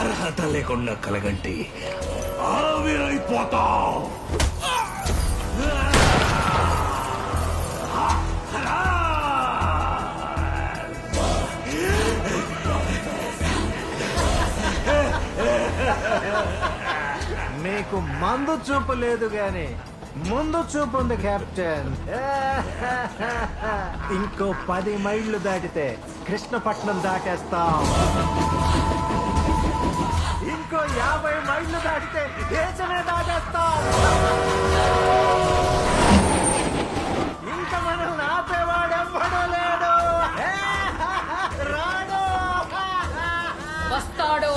అర్హత లేకుండా కలగంటి ఆవిరైపోతావు. నీకు మందు చూపు లేదు గాని ముందు చూపు ఉంది కెప్టెన్. ఇంకో 10 మైళ్ళు దాటితే కృష్ణపట్నం దాటేస్తాం. ఇంకో 50 మైళ్ళు దాటితే దేశమే దాటేస్తాం. ఇంకా మనం ఆపేవాడెవ్వడూ లేడు. రాడు వస్తాడు.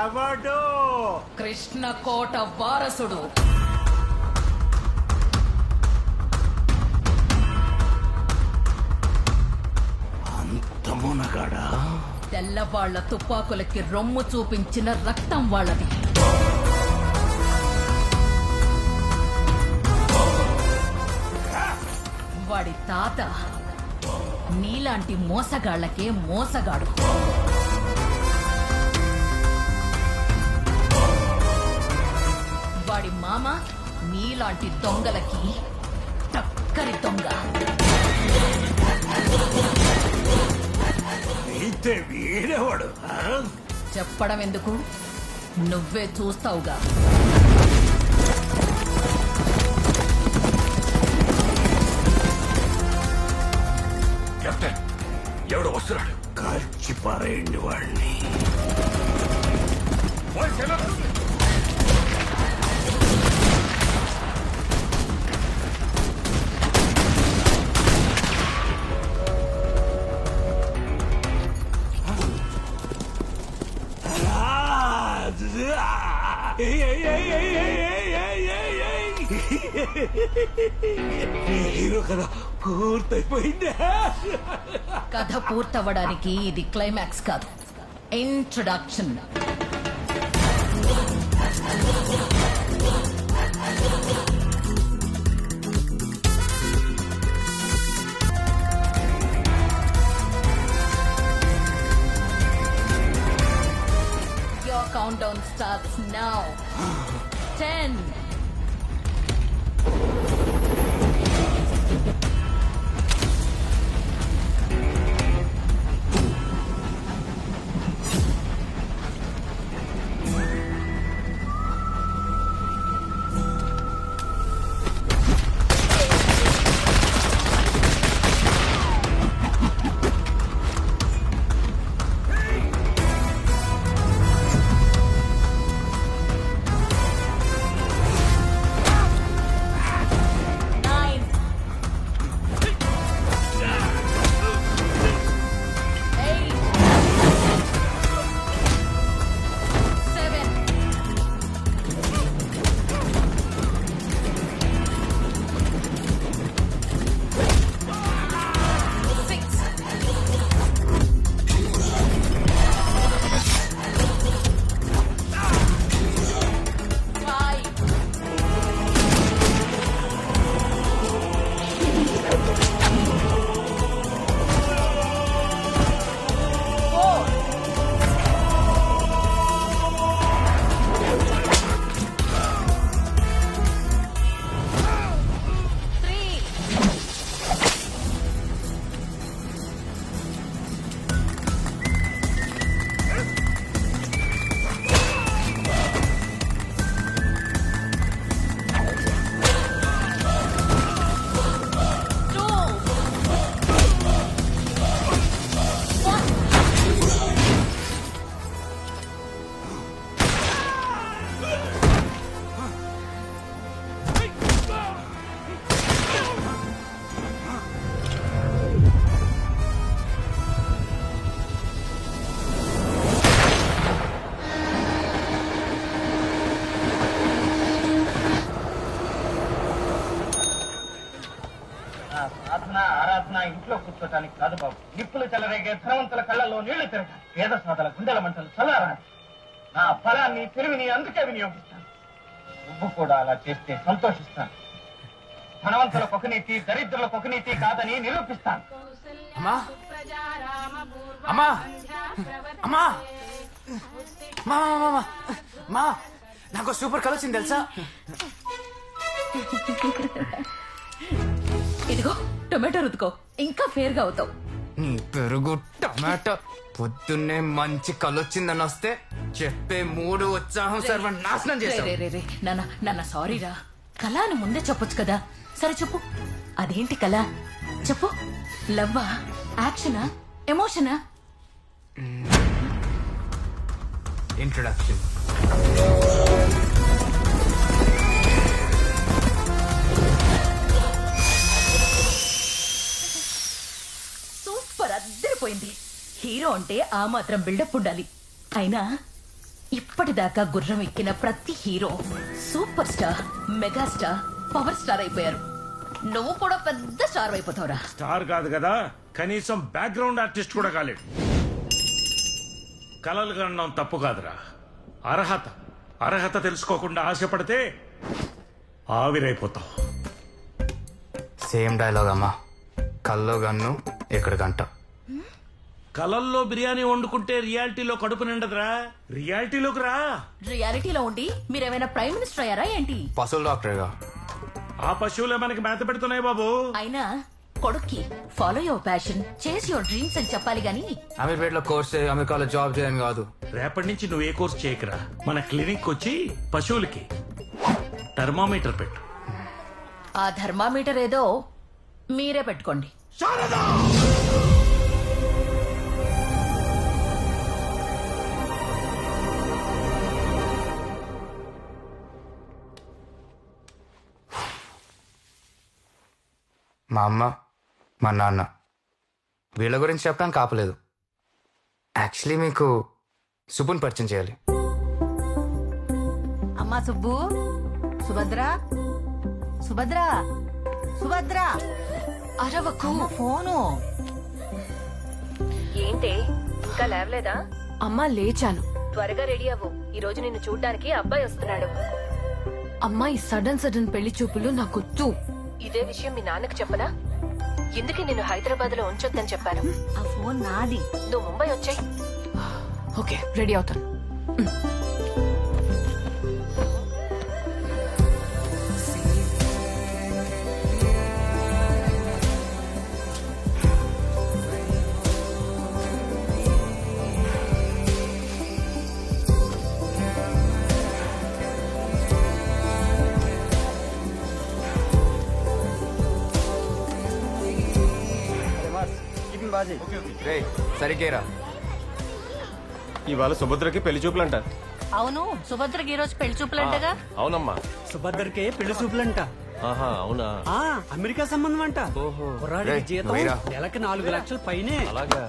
ఎవడు? కృష్ణకోట వారసుడు. అంత మునగాడా? తెల్లవాళ్ల తుపాకులకి రొమ్ము చూపించిన రక్తం వాళ్ళది. వాడి తాత నీలాంటి మోసగాళ్లకే మోసగాడు. వాడి మామ నీలాంటి దొంగలకి టక్కరి దొంగ. అయితే వీడేవాడు? చెప్పడం ఎందుకు, నువ్వే చూస్తావుగా. కెప్టెన్, ఎవడు వస్తున్నాడు? కాల్చి పారేయండి వాడిని. హీరో కథ పూర్తయిపోయిందా? కథ పూర్తవ్వడానికి ఇది క్లైమాక్స్ కాదు, introduction. Your countdown starts now. 10. ఇంట్లో కూర్చోటానికి కాదు బాబు. నిప్పులు చెలరేగే ధనవంతుల కళ్ళల్లో నీళ్లు తిరగాలి. పేద సాధల గుండెల మంటలు చల్లారాలి. నా ఫలాన్ని తెలివిని అందుకే వినియోగిస్తాను. నువ్వు కూడా అలా చేస్తే సంతోషిస్తాను. ధనవంతులకు ఒక నీతి, దరిద్రులకు ఒక నీతి కాదని నిరూపిస్తాను. అమ్మా అమ్మా మా మా నాకు సూపర్ కలర్ వచ్చింది తెలుసా? ఇదిగో టొమాటో రుద్దుకో, ఇంకా ఫేర్ గా అవుతావు. నీ పెరుగు టమాటో పొద్దున్నే మంచి కలొచ్చిందని వస్తే చెప్పే మూడు ఉత్సాహం సర్వనాశనం చేశావు. రే నాన్న సారీరా. కళ అని ముందే చెప్పొచ్చు కదా. సరే చెప్పు, అదేంటి కళ చెప్పు. లవ్వా, యాక్షనా, ఎమోషనా? ఇంట్రొడక్షన్. సూపర్, అద్దరిపోయింది. హీరో అంటే ఆ మాత్రం బిల్డప్ ఉండాలి. అయినా ఇప్పటిదాకా గుర్రం ఎక్కిన ప్రతి hero super star, megastar, power star అయిపోయారు. నువ్వు కూడా పెద్ద స్టార్ అయిపోతావురా. స్టార్ కాదు కదా, కనీసం బ్యాక్గ్రౌండ్ ఆర్టిస్ట్ కూడా కాలేదు. కలలు కనడం తప్పు కాదురా, అర్హత తెలుసుకోకుండా ఆశపడితే ఆవిరైపోతావు. సేమ్ డైలాగ్ అమ్మా. కల్లో గన్ను ఇక్కడ గంట. కలల్లో బిర్యానీ వండుకుంటే రియాలిటీలో కడుపు నిండదురా. రియాలిటీలోకి రా. రియాలిటీలో ఉండి మీరేమైనా ప్రైమ్ మినిస్టర్ అయ్యారా ఏంటి? పశువుల డాక్టర్గా. ఆ పశువులే మనకి మేత పెడుతున్నాయి బాబు. అయినా కొడుక్కి ఫాలో యువర్ ప్యాషన్, చేస్ యువర్ డ్రీమ్స్ అని చెప్పాలి గాని అమీర్పేటలో కోర్స్ చేయి, అమెరికాలో జాబ్ చేయని కాదు. రేపటి నుంచి నువ్వు ఏ కోర్స్ చేయకరా. మన క్లినిక్ వచ్చి పశువులకి థర్మామీటర్ పెట్టు. ఆ థర్మామీటర్ ఏదో మీరే పెట్టుకోండి. మా అమ్మ, మా నాన్న వీళ్ళ గురించి చెప్పడానికి ఆపలేదు. యాక్చువల్లీ మీకు సుబ్బుని పరిచయం చేయాలి. అమ్మా సుబ్బు, సుభద్ర, సుభద్ర, సుభద్ర, అరవకు. ఫోను. ఏంటే ఇంకా లేవలేదా? అమ్మా లేచాను. త్వరగా రెడీ అవ్వు, ఈ రోజు నిన్ను చూడ్డానికి అబ్బాయి వస్తున్నాడు. అమ్మాయి సడన్ పెళ్లి చూపులు నాకొద్దు. ఇదే విషయం మీ నాన్నకు చెప్పనా? ఎందుకే నిన్ను హైదరాబాద్ లో ఉంచొద్దని చెప్పాను. ఆ ఫోన్ నాది. నువ్వు ముంబై వచ్చాయి. ఓకే, రెడీ అవుతాను. రేయ్, సరిగ్గా ఇవాళ సుభద్రకి పెళ్లి చూపులంట. అవును, సుభద్రకి ఈ రోజు పెళ్లి చూపులంటగా. అవునమ్మా. సుభద్రకే పెళ్లి చూపులంట. ఆహా, అవునా? అమెరికా సంబంధం అంట. ఓహో. కుర్రాడికి జీతం వేరా. నెలకి 4 లక్షల పైనే. అలాగా?